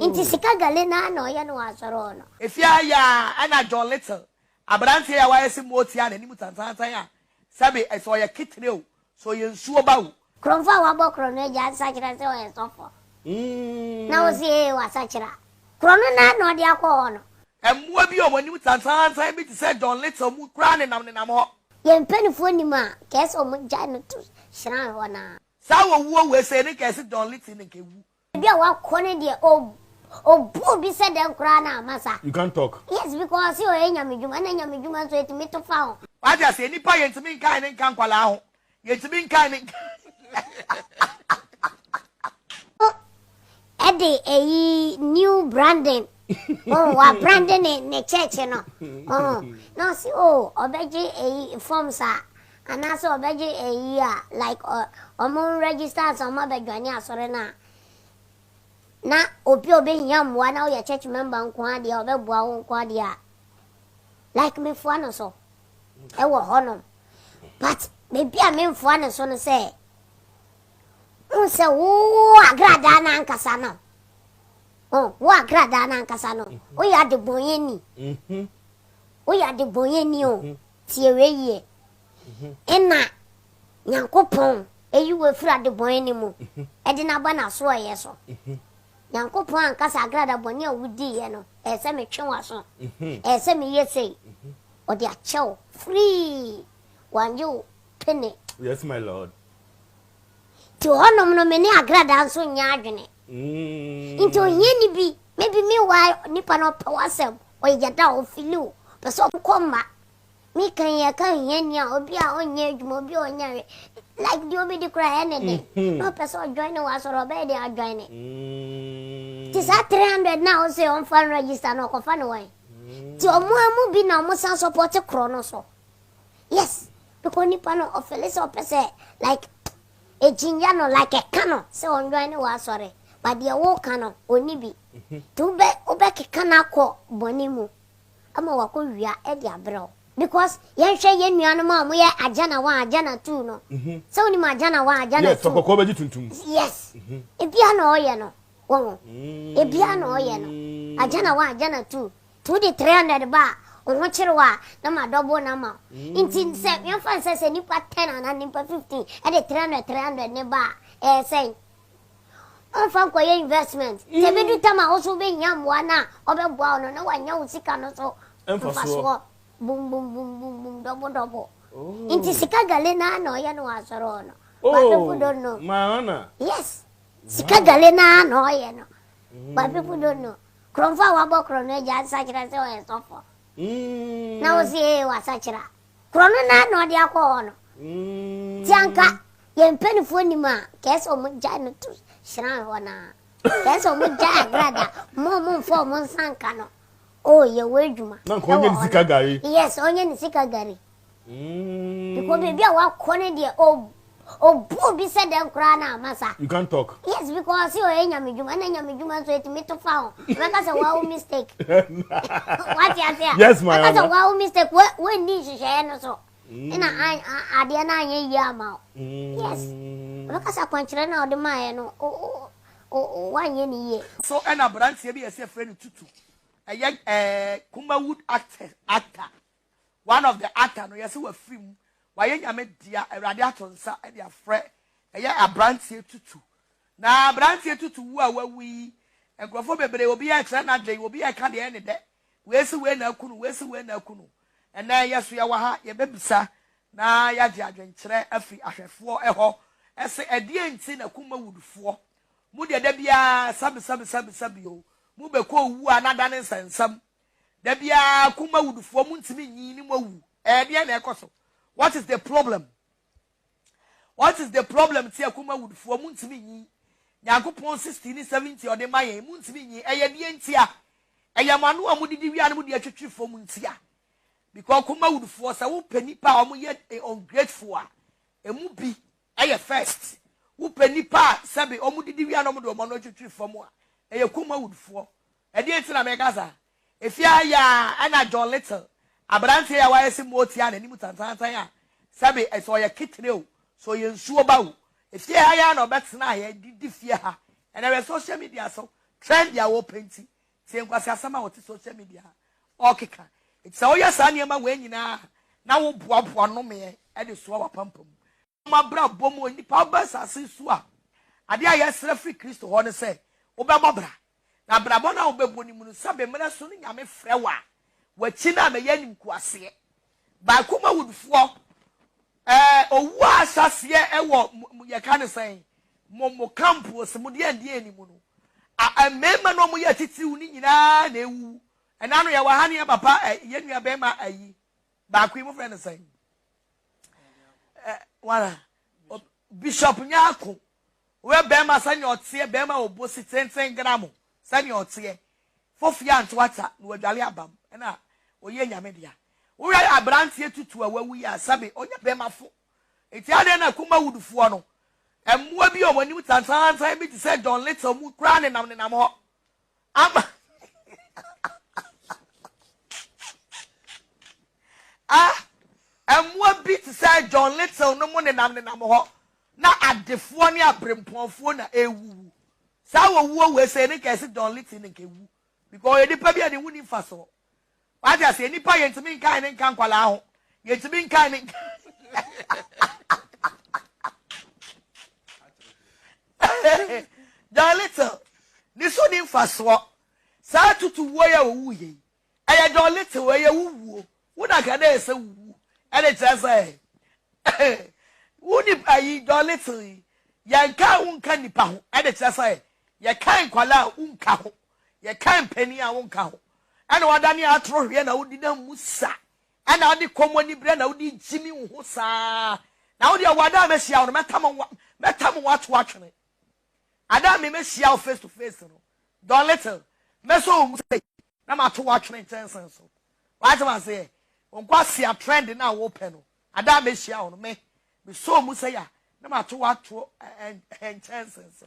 Inti sika gale na no ye no asoro no. Efia ya ana John Little. Abrante ya wa esi moti ya na ni mutantantan ya. Sabe eso ye kitne o. So ye Nsuo Ba o. Kronfa wa bo krono ja sachira se o ye sofo. Na o si wa sachira. Krono na no de akọ no. Emwa bi o wani mutantantan bi ti se John Little mu kra ne nam ho. Ye mpanifo ni ma kese o mu ja no to shran ho na. Sa wo wo we se ne kese John Little ne kewu. Bia wa kone de o bu bi se den kra na masa. You can't talk. Yes, because you enya medjuma na enya medjuma so etimi to fa ho. Wa ja se nipa ye ntimi nkan ne nkan kwala ho. Ye ntimi nkan ne Eddie new branding. Oh, wa branding ne church no. Oh, no see obeji forms are and also obeji like omo register some abedwani asore na obi yam wa na your church member nko ade obebua wo nko ade a like me fo no so e wo honom but maybe a me fo no so no say unse wo agrada na nkasa no wo agrada na nkasa no o ya de bonyeni o ya de bonyeni o tiewe ye ena nyankopon eyiwe fura de bonyeni mu e de na ba na so ye so nyankopon ankasa agrada boni a wudi ye no e se me twen waso e se me yesei o de achew free wanju penny. Yes, my lord. To honom no me ni agrada nso nya adwene into yeni bi maybe me why nipa no pawasem o yada o filu person komma me kan ya kan yeni a obi a onye adwuma obi onya like the obi di cry anything no person join was or obey they are joining this at 300 now say on fan register no ko fan why ti omo bi na omo san support krono so yes because nipa no ofele so pese like a ginger no like a cano so on join was sorry but the wo cano oni bi to be obeke kana ko bonimu ama wako wia e dia bro because yen hwe yen nuanu ma mo ye agana 1 agana 2 no so ni ma agana 1 agana 2 yes so ko beji tuntum yes e bia na oye no wo e bia na oye no agana 1 agana 2 to the 300 ba o chirwa na ma double na ma inti se yen fan se nipa 10 na nipa 15 e de 300 ne ba say on fan ko ye investment te be du tama o so be nyam wa na obeboa no na wa nya usika no so emfaso boom boom boom boom boom double inti sika gale na no ye no asoro no but people don't know mana yes sika gale na no ye no but people don't know kronfa wa bo krono ja sachira se o sofo na o si wa sachira krono na no dia ko no tianka ye mpenifo ni ma kese o mo ja no to shran ho na kese o mo ja agrada mo fo mo sanka no oh ye wedjuma na ko onye nisika gari yes onye nisika gari because baby wa kone de o bu bi se den kra na masa you can't talk yes because you enya medjuma na enya medjuma so etimi to fa make say wow mistake what you say yes my make say wow mistake when ni hihye no so ina ade na anya yi ama yes make say kwanchire na ode ma ye no o wanye ni ye so ena branch bi ese friend tutu Kumbawood actor one of the actor no yesi wa film wa ye nyame dia awrade atonsa e dia frɛ eye abrantie tutu na abrantie tutu wu a wawi enkrofo bebre obi ya kra na dwen obi ya ka de ne de wesi we na akunu ena yeso ya wa ha ye bebisa na ya de adwenkyerɛ afi ahwɛfo ɛhɔ ɛse ɛde enti na Kumbawoodfo mu de da bia sabi o mu be ko wu anada ne nsensam da bia Kumbawoodfo mu ntimi nyi ni mu wu de na ekoso what is the problem tia Kumbawoodfo mu ntimi nyi Nyankopon 60 ni 70 ode maye mu ntimi nyi eye de ntia eye manu a mu didi wi anu mu de atwetwefo mu ntia because Kumbawoodfo sa wo panipa a mu ye ungrateful a emu bi eye first wo panipa sabe o mu didi wi anu mu de mo no atwetwefo mu a eye Kumbawoodfo e de ntina me gaza efia ya ana John Little abrante ya wa esi moti ana ni mutantantan ya sabe so ye kitne o so ye Nsuo Ba o efia ya na obetena ya didi fie ha ena we social media so trend ya wo penti tie nkwasi asama wo ti social media okeka it's all your son yema we nyina na wo boaboa no me e de so wa pampam ma bra bom nipa ba sase su a ade a yesra free Kristo ho ne se wo be bobra na bra bo na wo be boni mu sabe mena so no nyame frɛ wa chi na me yanim kuase ba kuma wudfo owu asase e wo ye kan sen mo campus mo de ande ani mu no a mema no mo ye titiw ni nyina na ewu enano ye wa hane papa ye nua be ma ayi ba kwi mo friend sen wala bishop nyako we be ma sanya otie be ma obosi 10 gram sanya otie fofia ntwata na wadwale abam na oye nyame dia wo ya abrantie tutu awawu ya sabe onya be ma fo enti ade na kuma wudufo no emwa bi omani tantantan bi ti say John Little mu kra ne nam ho ama emwa bi ti say John Little no mu ne nam ho na adefo ne abremponfo na ewu sa wo we say ne kesi John Little ne kewu because ye nipa bi ade wuni faso wa ja say nipa ye ntimi nkan ne nkan kwala ho ye ntimi nkan ne John Little ni so ni faso sa tutu wo ya owu ye eye John Little we ye wuwo wo na ka na ese wuwu ene chese wuni ayi John Little yanka unka nipa ho ene chese ye kan kwala unka ho ye kan pani a unka ho ene wadani atro hwe na wodi na musa ene wodi komoni bre na wodi jimi ho sa na wodi awada mehia no metam watu atwene Adam me share face to face no. Don't Little. Me so mu say na ma to watching tension so. What am I say? On kwasi a trend na wo pe no. Adam me share no me so mu say ya na ma to tension so.